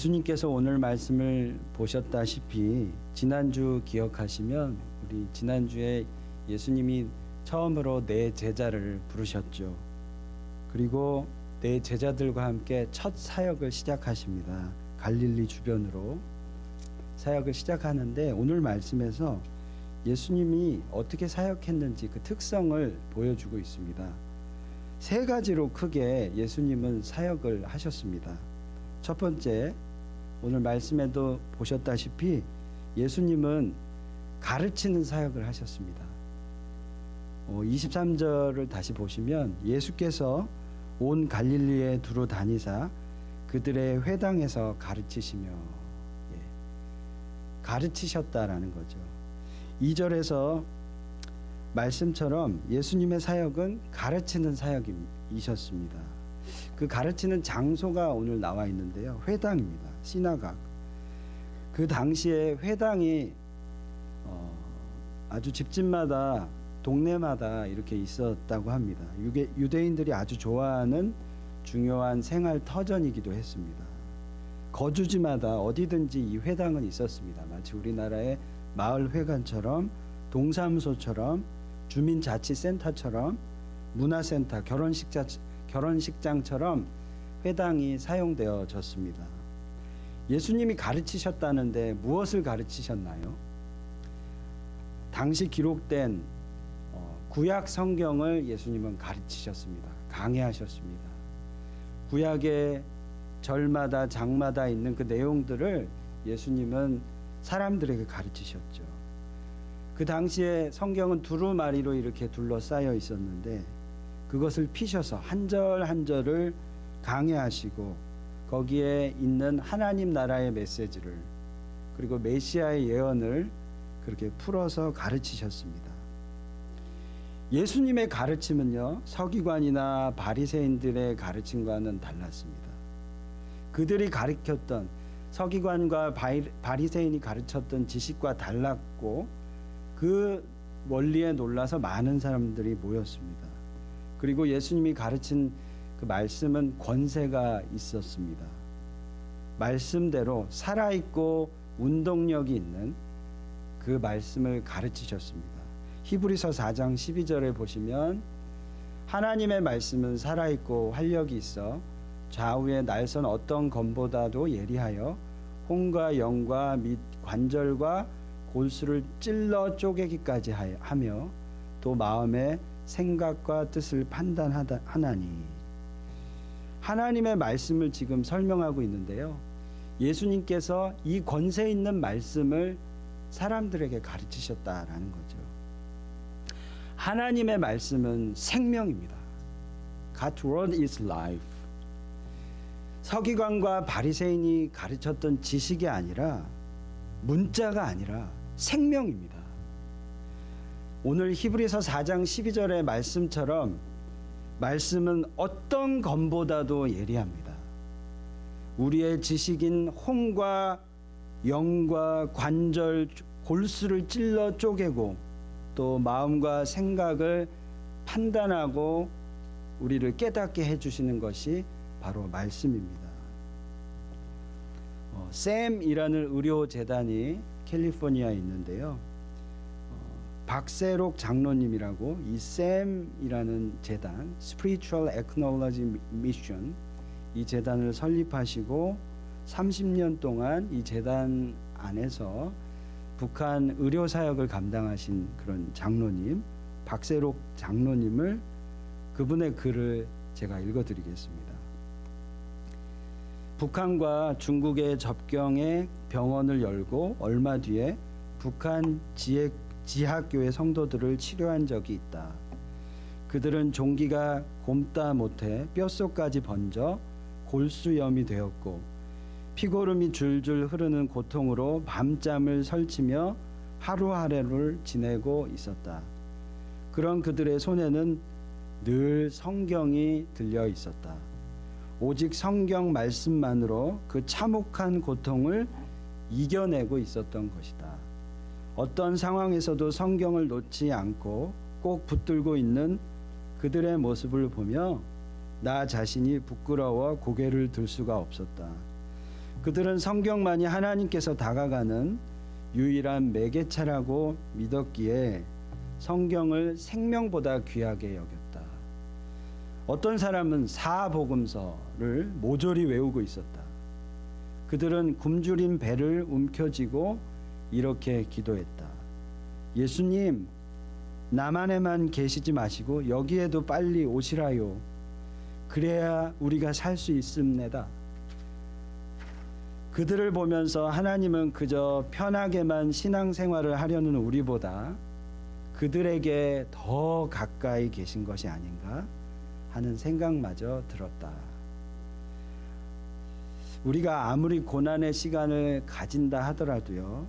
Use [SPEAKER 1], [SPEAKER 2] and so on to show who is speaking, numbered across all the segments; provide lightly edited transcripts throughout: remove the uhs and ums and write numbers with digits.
[SPEAKER 1] 예수님께서 오늘 말씀을 보셨다시피 지난주 기억하시면 우리 지난주에 예수님이 처음으로 네 제자를 부르셨죠. 그리고 네 제자들과 함께 첫 사역을 시작하십니다. 갈릴리 주변으로 사역을 시작하는데 오늘 말씀에서 예수님이 어떻게 사역했는지 그 특성을 보여주고 있습니다. 세 가지로 크게 예수님은 사역을 하셨습니다. 첫 번째, 오늘 말씀에도 보셨다시피 예수님은 가르치는 사역을 하셨습니다. 23절을 다시 보시면 예수께서 온 갈릴리에 두루 다니사 그들의 회당에서 가르치시며, 가르치셨다라는 거죠. 2절에서 말씀처럼 예수님의 사역은 가르치는 사역이셨습니다. 그 가르치는 장소가 오늘 나와 있는데요. 회당입니다. 시나각. 그 당시에 회당이 아주 집집마다 동네마다 이렇게 있었다고 합니다. 유대인들이 아주 좋아하는 중요한 생활 터전이기도 했습니다. 거주지마다 어디든지 이 회당은 있었습니다. 마치 우리나라의 마을회관처럼, 동사무소처럼, 주민자치센터처럼, 문화센터, 결혼식장처럼 회당이 사용되어졌습니다. 예수님이 가르치셨다는데 무엇을 가르치셨나요? 당시 기록된 구약 성경을 예수님은 가르치셨습니다. 강해하셨습니다. 구약의 절마다 장마다 있는 그 내용들을 예수님은 사람들에게 가르치셨죠. 그 당시에 성경은 두루마리로 이렇게 둘러싸여 있었는데 그것을 피셔서 한 절 한 절을 강해하시고 거기에 있는 하나님 나라의 메시지를, 그리고 메시아의 예언을 그렇게 풀어서 가르치셨습니다. 예수님의 가르침은요, 서기관이나 바리새인들의 가르침과는 달랐습니다. 그들이 가르쳤던, 서기관과 바리새인이 가르쳤던 지식과 달랐고 그 원리에 놀라서 많은 사람들이 모였습니다. 그리고 예수님이 가르친 그 말씀은 권세가 있었습니다. 말씀대로 살아있고 운동력이 있는 그 말씀을 가르치셨습니다. 히브리서 4장 12절에 보시면 하나님의 말씀은 살아있고 활력이 있어 좌우에 날선 어떤 검보다도 예리하여 혼과 영과 및 관절과 골수를 찔러 쪼개기까지 하며 또 마음의 생각과 뜻을 판단하나니. 하나님의 말씀을 지금 설명하고 있는데요. 예수님께서 이 권세 있는 말씀을 사람들에게 가르치셨다라는 거죠. 하나님의 말씀은 생명입니다. God's word is life. 서기관과 바리새인이 가르쳤던 지식이 아니라, 문자가 아니라 생명입니다. 오늘 히브리서 4장 12절의 말씀처럼 말씀은 어떤 검보다도 예리합니다. 우리의 지식인 혼과 영과 관절, 골수를 찔러 쪼개고 또 마음과 생각을 판단하고 우리를 깨닫게 해주시는 것이 바로 말씀입니다. 샘이라는 의료재단이 캘리포니아에 있는데요. 박세록 장로님이라고 이 샘이라는 재단, Spiritual Ethnology Mission, 이 재단을 설립하시고 30년 동안 이 재단 안에서 북한 의료 사역을 감당하신 그런 장로님, 박세록 장로님을, 그분의 글을 제가 읽어드리겠습니다. 북한과 중국의 접경에 병원을 열고 얼마 뒤에 북한 지하교회 성도들을 치료한 적이 있다. 그들은 종기가 곪다 못해 뼛속까지 번져 골수염이 되었고 피고름이 줄줄 흐르는 고통으로 밤잠을 설치며 하루하루를 지내고 있었다. 그런 그들의 손에는 늘 성경이 들려 있었다. 오직 성경 말씀만으로 그 참혹한 고통을 이겨내고 있었던 것이다. 어떤 상황에서도 성경을 놓지 않고 꼭 붙들고 있는 그들의 모습을 보며 나 자신이 부끄러워 고개를 들 수가 없었다. 그들은 성경만이 하나님께서 다가가는 유일한 매개체라고 믿었기에 성경을 생명보다 귀하게 여겼다. 어떤 사람은 사복음서를 모조리 외우고 있었다. 그들은 굶주린 배를 움켜쥐고 이렇게 기도했다. 예수님, 남한에만 계시지 마시고 여기에도 빨리 오시라요. 그래야 우리가 살 수 있습니다. 그들을 보면서 하나님은 그저 편하게만 신앙생활을 하려는 우리보다 그들에게 더 가까이 계신 것이 아닌가 하는 생각마저 들었다. 우리가 아무리 고난의 시간을 가진다 하더라도요,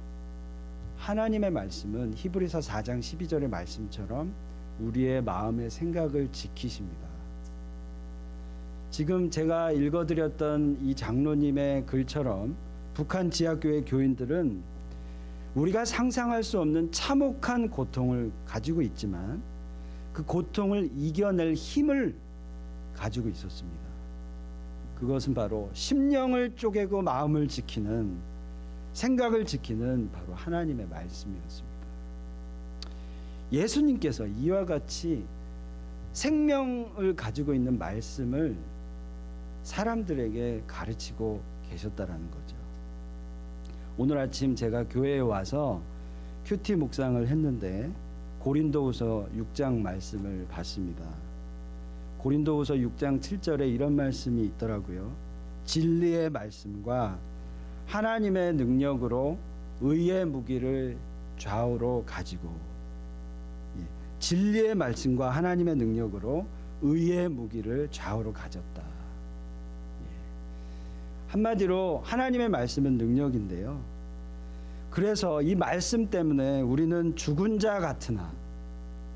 [SPEAKER 1] 하나님의 말씀은 히브리서 4장 12절의 말씀처럼 우리의 마음의 생각을 지키십니다. 지금 제가 읽어드렸던 이 장로님의 글처럼 북한 지하교회 교인들은 우리가 상상할 수 없는 참혹한 고통을 가지고 있지만 그 고통을 이겨낼 힘을 가지고 있었습니다. 그것은 바로 심령을 쪼개고 마음을 지키는, 생각을 지키는 바로 하나님의 말씀이었습니다. 예수님께서 이와 같이 생명을 가지고 있는 말씀을 사람들에게 가르치고 계셨다라는 거죠. 오늘 아침 제가 교회에 와서 큐티 묵상을 했는데 고린도후서 6장 말씀을 봤습니다. 고린도후서 6장 7절에 이런 말씀이 있더라고요. 진리의 말씀과 하나님의 능력으로 의의 무기를 좌우로 가지고, 진리의 말씀과 하나님의 능력으로 의의 무기를 좌우로 가졌다. 한마디로 하나님의 말씀은 능력인데요. 그래서 이 말씀 때문에 우리는 죽은 자 같으나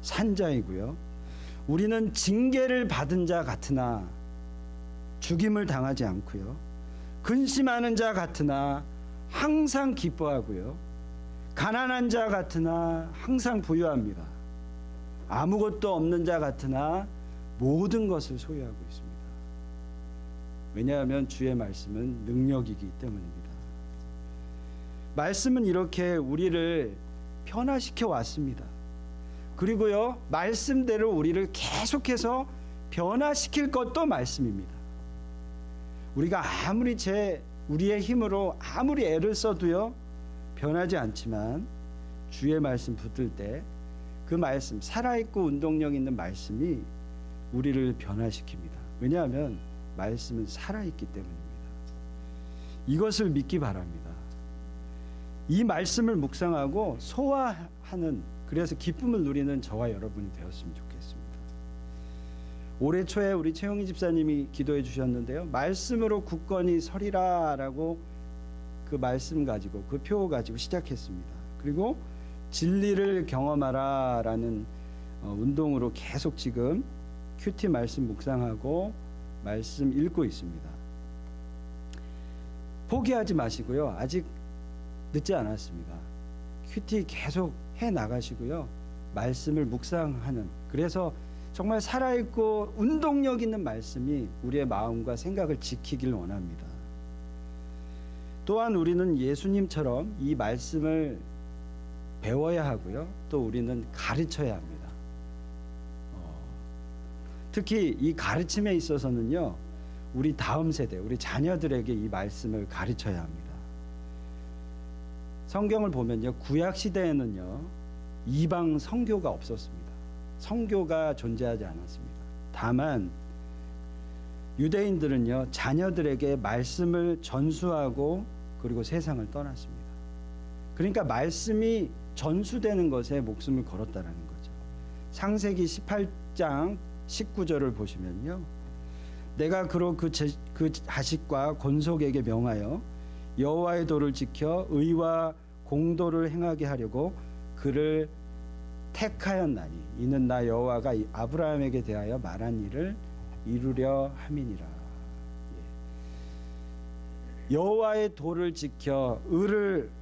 [SPEAKER 1] 산 자이고요. 우리는 징계를 받은 자 같으나 죽임을 당하지 않고요. 근심하는 자 같으나 항상 기뻐하고요. 가난한 자 같으나 항상 부유합니다. 아무것도 없는 자 같으나 모든 것을 소유하고 있습니다. 왜냐하면 주의 말씀은 능력이기 때문입니다. 말씀은 이렇게 우리를 변화시켜 왔습니다. 그리고요, 말씀대로 우리를 계속해서 변화시킬 것도 말씀입니다. 우리가 아무리 우리의 힘으로 아무리 애를 써도요, 변하지 않지만 주의 말씀 붙들 때 그 말씀, 살아있고 운동력 있는 말씀이 우리를 변화시킵니다. 왜냐하면 말씀은 살아있기 때문입니다. 이것을 믿기 바랍니다. 이 말씀을 묵상하고 소화하는, 그래서 기쁨을 누리는 저와 여러분이 되었으면 좋겠습니다. 올해 초에 우리 최영희 집사님이 기도해 주셨는데요. 말씀으로 굳건히 서리라 라고 그 말씀 가지고, 그 표 가지고 시작했습니다. 그리고 진리를 경험하라 라는 운동으로 계속 지금 큐티 말씀 묵상하고 말씀 읽고 있습니다. 포기하지 마시고요. 아직 늦지 않았습니다. 큐티 계속 해 나가시고요. 말씀을 묵상하는, 그래서 정말 살아있고 운동력 있는 말씀이 우리의 마음과 생각을 지키길 원합니다. 또한 우리는 예수님처럼 이 말씀을 배워야 하고요. 또 우리는 가르쳐야 합니다. 특히 이 가르침에 있어서는요, 우리 다음 세대, 우리 자녀들에게 이 말씀을 가르쳐야 합니다. 성경을 보면요, 구약 시대에는요, 이방 선교가 없었습니다. 선교가 존재하지 않았습니다. 다만 유대인들은요, 자녀들에게 말씀을 전수하고 그리고 세상을 떠났습니다. 그러니까 말씀이 전수되는 것에 목숨을 걸었다라는 거죠. 창세기 18장 19절을 보시면요, 내가 그로 그 자식과 건속에게 명하여 여호와의 도를 지켜 의와 공도를 행하게 하려고 그를 택하였나니 이는 나 여호와가 아브라함에게 대하여 말한 일을 이루려 함이니라. 여호와의 도를 지켜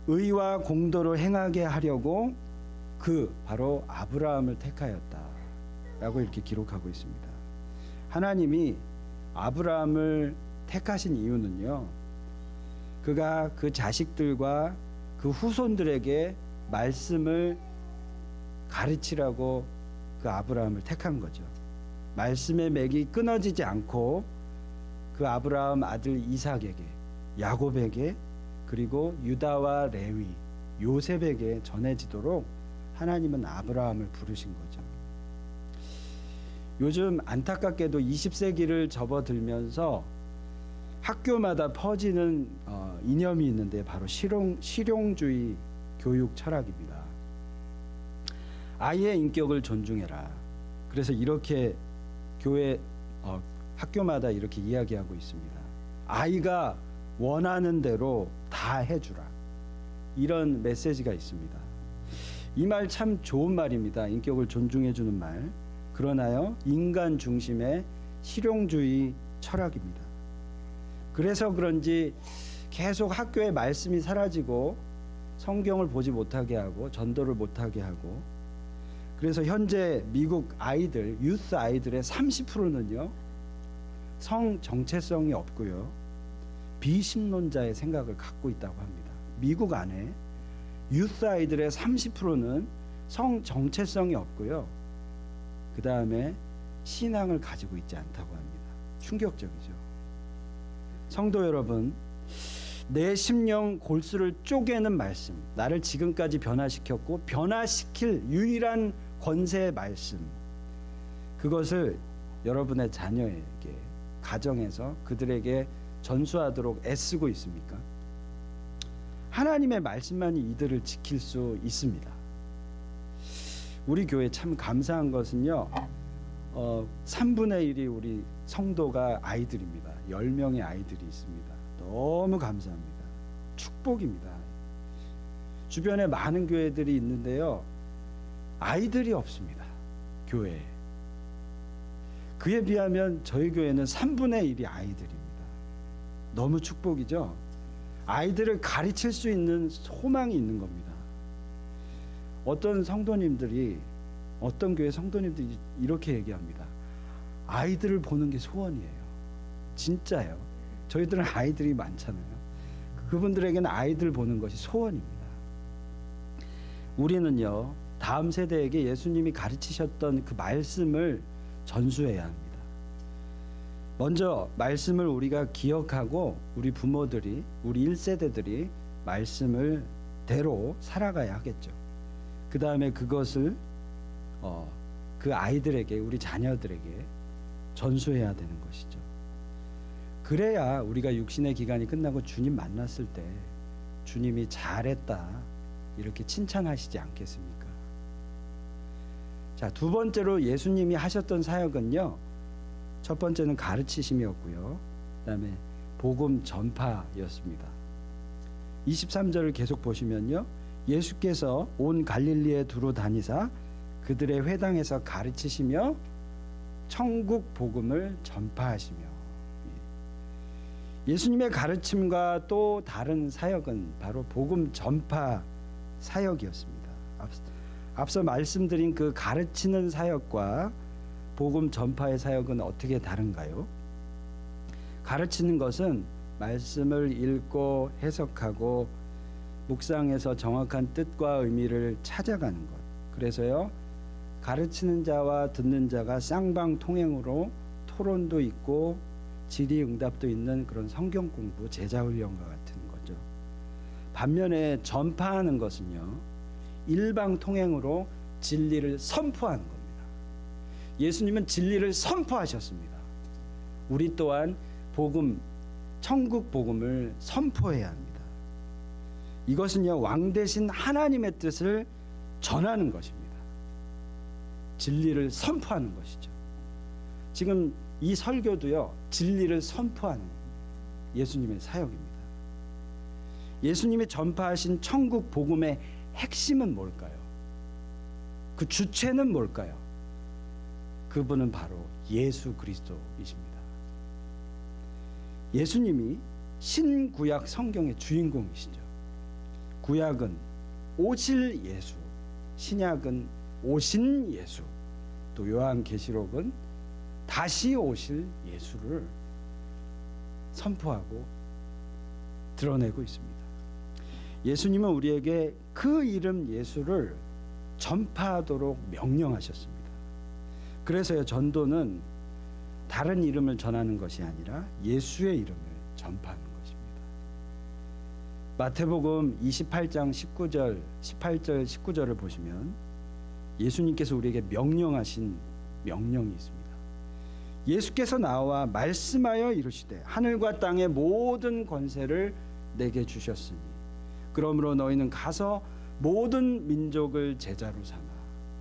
[SPEAKER 1] 의와 공도를 행하게 하려고 그 바로 아브라함을 택하였다 라고 이렇게 기록하고 있습니다. 하나님이 아브라함을 택하신 이유는요, 그가 그 자식들과 그 후손들에게 말씀을 가르치라고 그 아브라함을 택한 거죠. 말씀의 맥이 끊어지지 않고 그 아브라함 아들 이삭에게, 야곱에게, 그리고 유다와 레위, 요셉에게 전해지도록 하나님은 아브라함을 부르신 거죠. 요즘 안타깝게도 20세기를 접어들면서 학교마다 퍼지는 이념이 있는데 바로 실용주의 교육 철학입니다. 아이의 인격을 존중해라. 그래서 이렇게 학교마다 이렇게 이야기하고 있습니다. 아이가 원하는 대로 다 해주라. 이런 메시지가 있습니다. 이 말 참 좋은 말입니다. 인격을 존중해주는 말. 그러나요, 인간 중심의 실용주의 철학입니다. 그래서 그런지 계속 학교에 말씀이 사라지고 성경을 보지 못하게 하고 전도를 못하게 하고, 그래서 현재 미국 아이들, 유스 아이들의 30%는요 성 정체성이 없고요 비신론자의 생각을 갖고 있다고 합니다. 미국 안에 유스 아이들의 30%는 성 정체성이 없고요, 그 다음에 신앙을 가지고 있지 않다고 합니다. 충격적이죠. 성도 여러분, 내 심령 골수를 쪼개는 말씀, 나를 지금까지 변화시켰고 변화시킬 유일한 권세의 말씀, 그것을 여러분의 자녀에게, 가정에서 그들에게 전수하도록 애쓰고 있습니까? 하나님의 말씀만이 이들을 지킬 수 있습니다. 우리 교회 참 감사한 것은요, 3분의 1이 우리 성도가 아이들입니다. 10명의 아이들이 있습니다. 너무 감사합니다. 축복입니다. 주변에 많은 교회들이 있는데요, 아이들이 없습니다. 교회에. 그에 비하면 저희 교회는 3분의 1이 아이들입니다. 너무 축복이죠. 아이들을 가르칠 수 있는 소망이 있는 겁니다. 어떤 성도님들이, 어떤 교회 성도님들이 이렇게 얘기합니다. 아이들을 보는 게 소원이에요. 진짜요. 저희들은 아이들이 많잖아요. 그분들에게는 아이들 보는 것이 소원입니다. 우리는요, 다음 세대에게 예수님이 가르치셨던 그 말씀을 전수해야 합니다. 먼저 말씀을 우리가 기억하고 우리 부모들이, 우리 1세대들이 말씀을 대로 살아가야 하겠죠. 그 다음에 그것을 그 아이들에게, 우리 자녀들에게 전수해야 되는 것이죠. 그래야 우리가 육신의 기간이 끝나고 주님 만났을 때 주님이 잘했다 이렇게 칭찬하시지 않겠습니까? 자, 두 번째로 예수님이 하셨던 사역은요, 첫 번째는 가르치심이었고요, 그 다음에 복음 전파였습니다. 23절을 계속 보시면요, 예수께서 온 갈릴리에 두루 다니사 그들의 회당에서 가르치시며 천국 복음을 전파하시며. 예수님의 가르침과 또 다른 사역은 바로 복음 전파 사역이었습니다. 앞서 말씀드린 그 가르치는 사역과 복음 전파의 사역은 어떻게 다른가요? 가르치는 것은 말씀을 읽고 해석하고 묵상해서 정확한 뜻과 의미를 찾아가는 것. 그래서요, 가르치는 자와 듣는 자가 쌍방통행으로 토론도 있고 질의응답도 있는 그런 성경 공부, 제자훈련과 같은 거죠. 반면에 전파하는 것은요, 일방통행으로 진리를 선포하는 겁니다. 예수님은 진리를 선포하셨습니다. 우리 또한 복음, 천국 복음을 선포해야 합니다. 이것은요, 왕 대신 하나님의 뜻을 전하는 것입니다. 진리를 선포하는 것이죠. 지금 이 설교도요, 진리를 선포하는 예수님의 사역입니다. 예수님이 전파하신 천국 복음의 핵심은 뭘까요? 그 주체는 뭘까요? 그분은 바로 예수 그리스도이십니다. 예수님이 신구약 성경의 주인공이시죠. 구약은 오실 예수, 신약은 오신 예수, 또 요한계시록은 다시 오실 예수를 선포하고 드러내고 있습니다. 예수님은 우리에게 그 이름 예수를 전파하도록 명령하셨습니다. 그래서요, 전도는 다른 이름을 전하는 것이 아니라 예수의 이름을 전파하는 것입니다. 마태복음 28장 18절 19절을 보시면 예수님께서 우리에게 명령하신 명령이 있습니다. 예수께서 나와 말씀하여 이르시되 하늘과 땅의 모든 권세를 내게 주셨으니 그러므로 너희는 가서 모든 민족을 제자로 삼아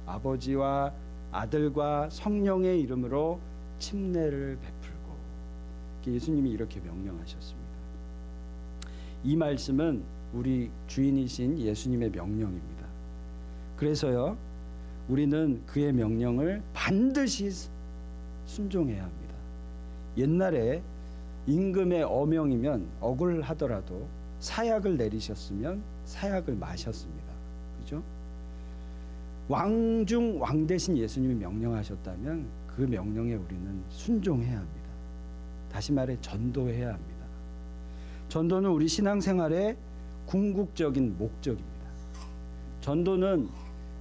[SPEAKER 1] 아버지와 아들과 성령의 이름으로 침례를 베풀고, 예수님이 이렇게 명령하셨습니다. 이 말씀은 우리 주인이신 예수님의 명령입니다. 그래서요, 우리는 그의 명령을 반드시 순종해야 합니다. 옛날에 임금의 어명이면 억울하더라도 사약을 내리셨으면 사약을 마셨습니다. 그죠? 왕 중 왕 대신 예수님이 명령하셨다면 그 명령에 우리는 순종해야 합니다. 다시 말해 전도해야 합니다. 전도는 우리 신앙생활의 궁극적인 목적입니다. 전도는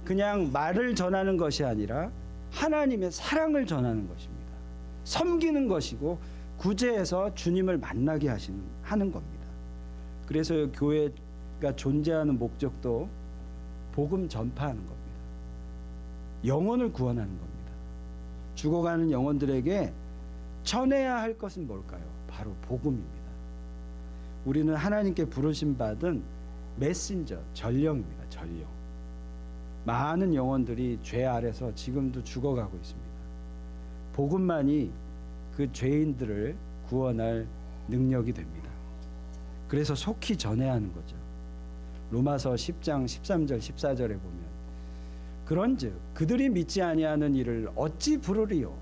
[SPEAKER 1] 그냥 말을 전하는 것이 아니라 하나님의 사랑을 전하는 것입니다. 섬기는 것이고 구제해서 주님을 만나게 하는 겁니다. 그래서 교회가 존재하는 목적도 복음 전파하는 겁니다. 영혼을 구원하는 겁니다. 죽어가는 영혼들에게 전해야 할 것은 뭘까요? 바로 복음입니다. 우리는 하나님께 부르심 받은 메신저, 전령입니다. 전령. 많은 영혼들이 죄 아래서 지금도 죽어가고 있습니다. 복음만이 그 죄인들을 구원할 능력이 됩니다. 그래서 속히 전해야 하는 거죠. 로마서 10장 13절 14절에 보면 그런즉 그들이 믿지 아니하는 일을 어찌 부르리요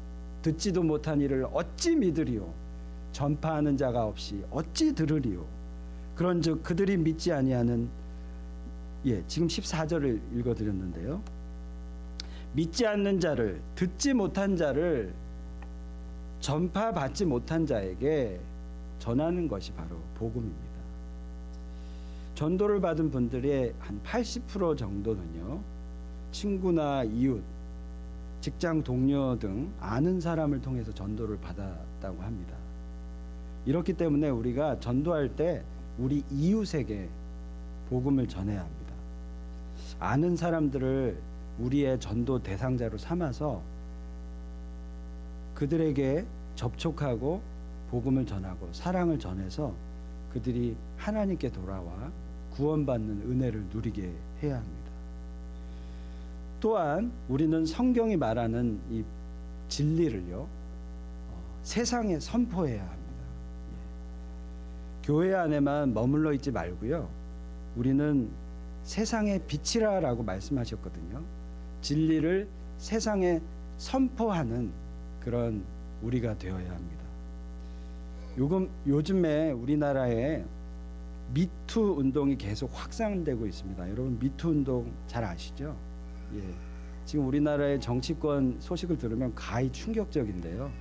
[SPEAKER 1] 듣지도 못한 일을 어찌 믿으리요 전파하는 자가 없이 어찌 들으리요 그런즉 그들이 믿지 아니하는 지금 14절을 읽어드렸는데요. 믿지 않는 자를 듣지 못한 자를 전파받지 못한 자에게 전하는 것이 바로 복음입니다. 전도를 받은 분들의 한 80% 정도는요, 친구나 이웃, 직장 동료 등 아는 사람을 통해서 전도를 받았다고 합니다. 이렇기 때문에 우리가 전도할 때 우리 이웃에게 복음을 전해야 합니다. 아는 사람들을 우리의 전도 대상자로 삼아서 그들에게 접촉하고 복음을 전하고 사랑을 전해서 그들이 하나님께 돌아와 구원받는 은혜를 누리게 해야 합니다. 또한 우리는 성경이 말하는 이 진리를요, 세상에 선포해야 합니다. 교회 안에만 머물러 있지 말고요, 우리는 세상의 빛이라라고 말씀하셨거든요. 진리를 세상에 선포하는 그런 우리가 되어야 합니다. 요즘에 우리나라에 미투 운동이 계속 확산되고 있습니다. 여러분 미투 운동 잘 아시죠? 지금 우리나라의 정치권 소식을 들으면 가히 충격적인데요.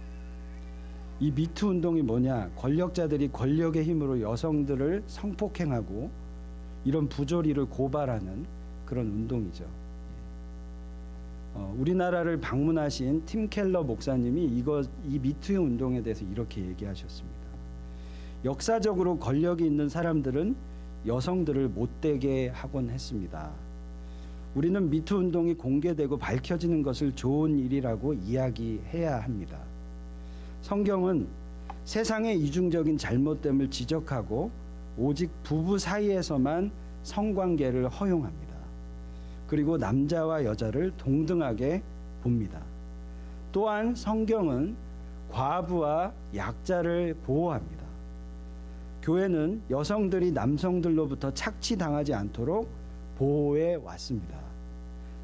[SPEAKER 1] 이 미투 운동이 뭐냐? 권력자들이 권력의 힘으로 여성들을 성폭행하고 이런 부조리를 고발하는 그런 운동이죠. 우리나라를 방문하신 팀 켈러 목사님이 이 미투 운동에 대해서 이렇게 얘기하셨습니다. 역사적으로 권력이 있는 사람들은 여성들을 못되게 하곤 했습니다. 우리는 미투 운동이 공개되고 밝혀지는 것을 좋은 일이라고 이야기해야 합니다. 성경은 세상의 이중적인 잘못됨을 지적하고 오직 부부 사이에서만 성관계를 허용합니다. 그리고 남자와 여자를 동등하게 봅니다. 또한 성경은 과부와 약자를 보호합니다. 교회는 여성들이 남성들로부터 착취당하지 않도록 보호해 왔습니다.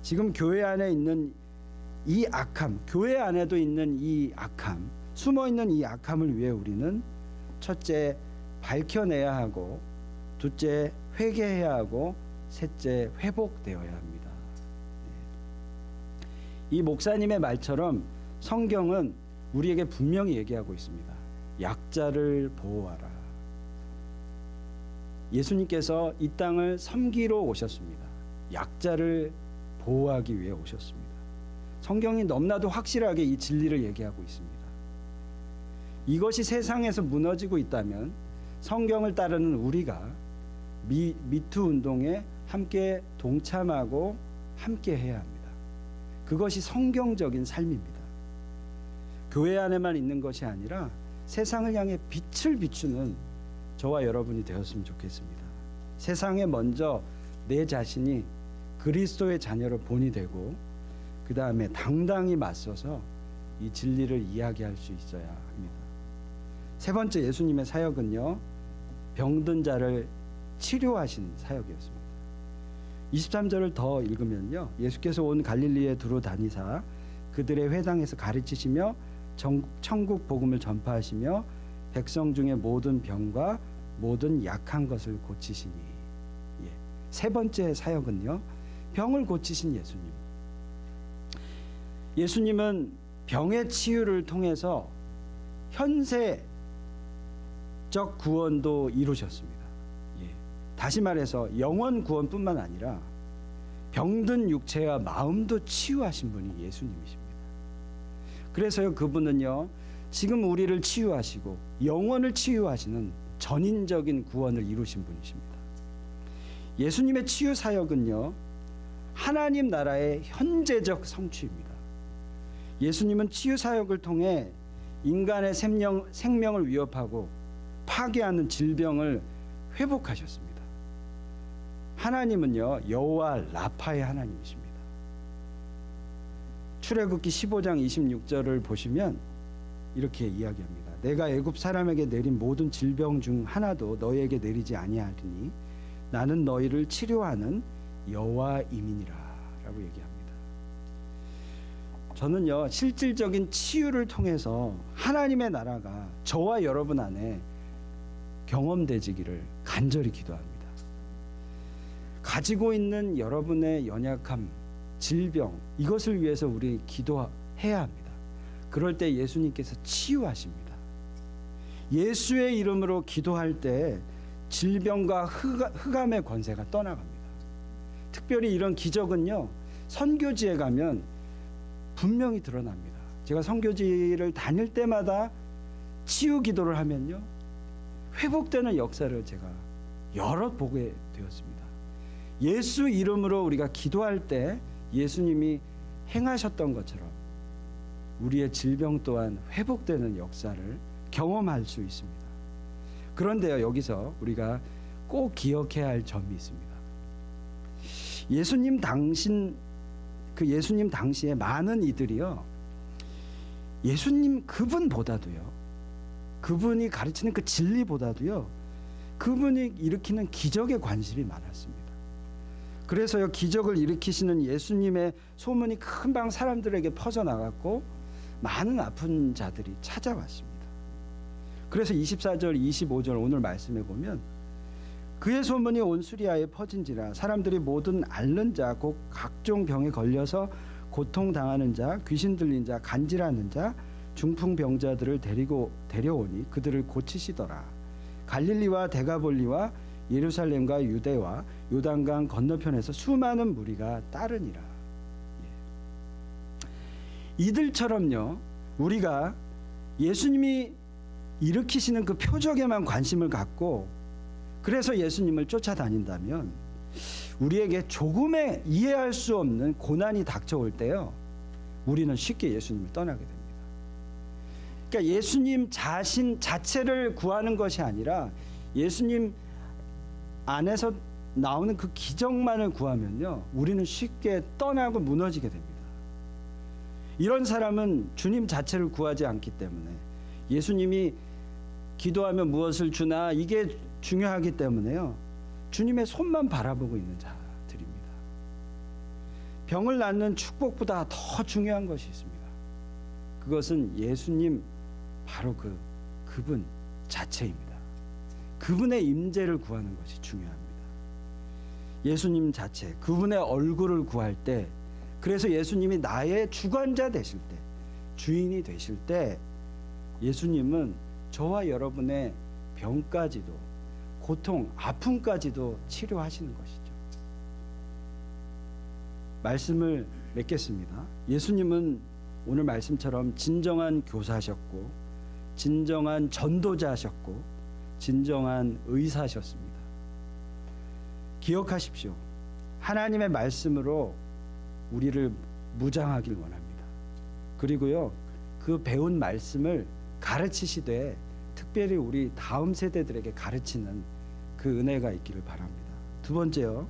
[SPEAKER 1] 지금 교회 안에 있는 이 악함, 교회 안에도 있는 이 악함, 숨어 있는 이 악함을 위해 우리는 첫째 밝혀내야 하고, 둘째 회개해야 하고, 셋째 회복되어야 합니다. 이 목사님의 말처럼 성경은 우리에게 분명히 얘기하고 있습니다. 약자를 보호하라. 예수님께서 이 땅을 섬기러 오셨습니다. 약자를 보호하기 위해 오셨습니다. 성경이 너무나도 확실하게 이 진리를 얘기하고 있습니다. 이것이 세상에서 무너지고 있다면 성경을 따르는 우리가 미투 운동에 함께 동참하고 함께 해야 합니다. 그것이 성경적인 삶입니다. 교회 안에만 있는 것이 아니라 세상을 향해 빛을 비추는 저와 여러분이 되었으면 좋겠습니다. 세상에 먼저 내 자신이 그리스도의 자녀로 본이 되고 그 다음에 당당히 맞서서 이 진리를 이야기할 수 있어야 합니다. 세 번째 예수님의 사역은요, 병든 자를 치료하신 사역이었습니다. 23절을 더 읽으면요, 예수께서 온 갈릴리에 두루 다니사 그들의 회당에서 가르치시며 천국 복음을 전파하시며 백성 중에 모든 병과 모든 약한 것을 고치시니. 세 번째 사역은요, 병을 고치신 예수님. 예수님은 병의 치유를 통해서 현세적 구원도 이루셨습니다. 다시 말해서 영원 구원뿐만 아니라 병든 육체와 마음도 치유하신 분이 예수님이십니다. 그래서요, 그분은요, 지금 우리를 치유하시고 영원을 치유하시는 전인적인 구원을 이루신 분이십니다. 예수님의 치유 사역은요, 하나님 나라의 현재적 성취입니다. 예수님은 치유 사역을 통해 인간의 생명을 위협하고 파괴하는 질병을 회복하셨습니다. 하나님은요, 여호와 라파의 하나님이십니다. 출애굽기 15장 26절을 보시면 이렇게 이야기합니다. 내가 애굽 사람에게 내린 모든 질병 중 하나도 너희에게 내리지 아니하리니 나는 너희를 치료하는 여호와임이니라 라고 얘기합니다. 저는요, 실질적인 치유를 통해서 하나님의 나라가 저와 여러분 안에 경험되지기를 간절히 기도합니다. 가지고 있는 여러분의 연약함, 질병, 이것을 위해서 우리 기도해야 합니다. 그럴 때 예수님께서 치유하십니다. 예수의 이름으로 기도할 때 질병과 흑암의 권세가 떠나갑니다. 특별히 이런 기적은요, 선교지에 가면 분명히 드러납니다. 제가 선교지를 다닐 때마다 치유 기도를 하면요, 회복되는 역사를 제가 여러 보게 되었습니다. 예수 이름으로 우리가 기도할 때 예수님이 행하셨던 것처럼 우리의 질병 또한 회복되는 역사를 경험할 수 있습니다. 그런데요, 여기서 우리가 꼭 기억해야 할 점이 있습니다. 예수님 당시에 많은 이들이요, 예수님 그분보다도요, 그분이 가르치는 그 진리보다도요, 그분이 일으키는 기적에 관심이 많았습니다. 그래서요, 기적을 일으키시는 예수님의 소문이 금방 사람들에게 퍼져나갔고 많은 아픈 자들이 찾아왔습니다. 그래서 24절 25절 오늘 말씀해 보면 그의 소문이 온 수리아에 퍼진지라 사람들이 모든 앓는 자 곧 각종 병에 걸려서 고통당하는 자 귀신 들린 자 간질하는 자 중풍병자들을 데려오니 그들을 고치시더라. 갈릴리와 데가볼리와 예루살렘과 유대와 요단강 건너편에서 수많은 무리가 따르니라. 이들처럼요, 우리가 예수님이 일으키시는 그 표적에만 관심을 갖고 그래서 예수님을 쫓아다닌다면 우리에게 조금의 이해할 수 없는 고난이 닥쳐올 때요, 우리는 쉽게 예수님을 떠나게 됩니다. 그러니까 예수님 자체를 구하는 것이 아니라 예수님 안에서 나오는 그 기적만을 구하면요, 우리는 쉽게 떠나고 무너지게 됩니다. 이런 사람은 주님 자체를 구하지 않기 때문에 예수님이 기도하면 무엇을 주나 이게 중요하기 때문에요, 주님의 손만 바라보고 있는 자들입니다. 병을 낫는 축복보다 더 중요한 것이 있습니다. 그것은 예수님 바로 그분 자체입니다. 그분의 임재를 구하는 것이 중요합니다. 예수님 자체, 그분의 얼굴을 구할 때, 그래서 예수님이 나의 주관자 되실 때, 주인이 되실 때 예수님은 저와 여러분의 병까지도 고통, 아픔까지도 치료하시는 것이죠. 말씀을 맺겠습니다. 예수님은 오늘 말씀처럼 진정한 교사셨고, 진정한 전도자셨고, 진정한 의사셨습니다. 기억하십시오. 하나님의 말씀으로 우리를 무장하길 원합니다. 그리고요, 그 배운 말씀을 가르치시되 특별히 우리 다음 세대들에게 가르치는 그 은혜가 있기를 바랍니다. 두 번째요,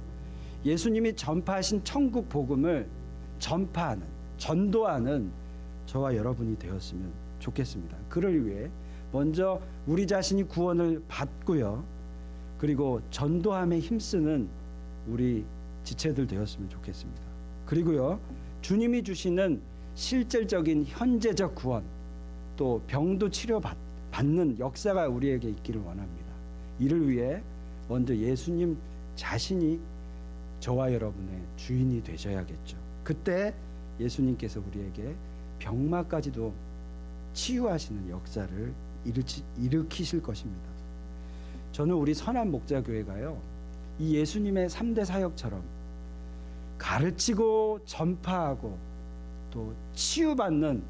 [SPEAKER 1] 예수님이 전파하신 천국 복음을 전파하는, 전도하는 저와 여러분이 되었으면 좋겠습니다. 그를 위해 먼저 우리 자신이 구원을 받고요, 그리고 전도함에 힘쓰는 우리 지체들 되었으면 좋겠습니다. 그리고요, 주님이 주시는 실질적인 현재적 구원, 또 병도 치료받는 역사가 우리에게 있기를 원합니다. 이를 위해 먼저 예수님 자신이 저와 여러분의 주인이 되셔야겠죠. 그때 예수님께서 우리에게 병마까지도 치유하시는 역사를 일으키실 것입니다. 저는 우리 선한 목자교회가요, 이 예수님의 3대 사역처럼 가르치고 전파하고 또 치유받는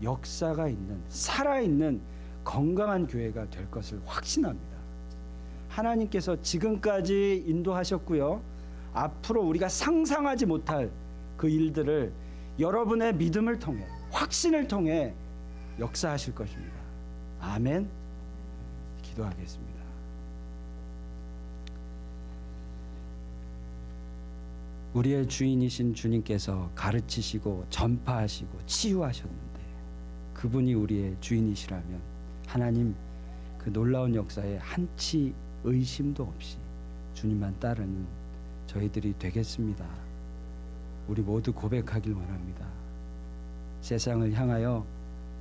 [SPEAKER 1] 역사가 있는, 살아있는 건강한 교회가 될 것을 확신합니다. 하나님께서 지금까지 인도하셨고요, 앞으로 우리가 상상하지 못할 그 일들을 여러분의 믿음을 통해, 확신을 통해 역사하실 것입니다. 아멘. 기도하겠습니다. 우리의 주인이신 주님께서 가르치시고 전파하시고 치유하셨는데, 그분이 우리의 주인이시라면 하나님, 그 놀라운 역사에 한치 의심도 없이 주님만 따르는 저희들이 되겠습니다. 우리 모두 고백하길 원합니다. 세상을 향하여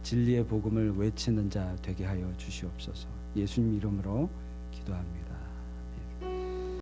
[SPEAKER 1] 진리의 복음을 외치는 자 되게 하여 주시옵소서. 예수님 이름으로 기도합니다.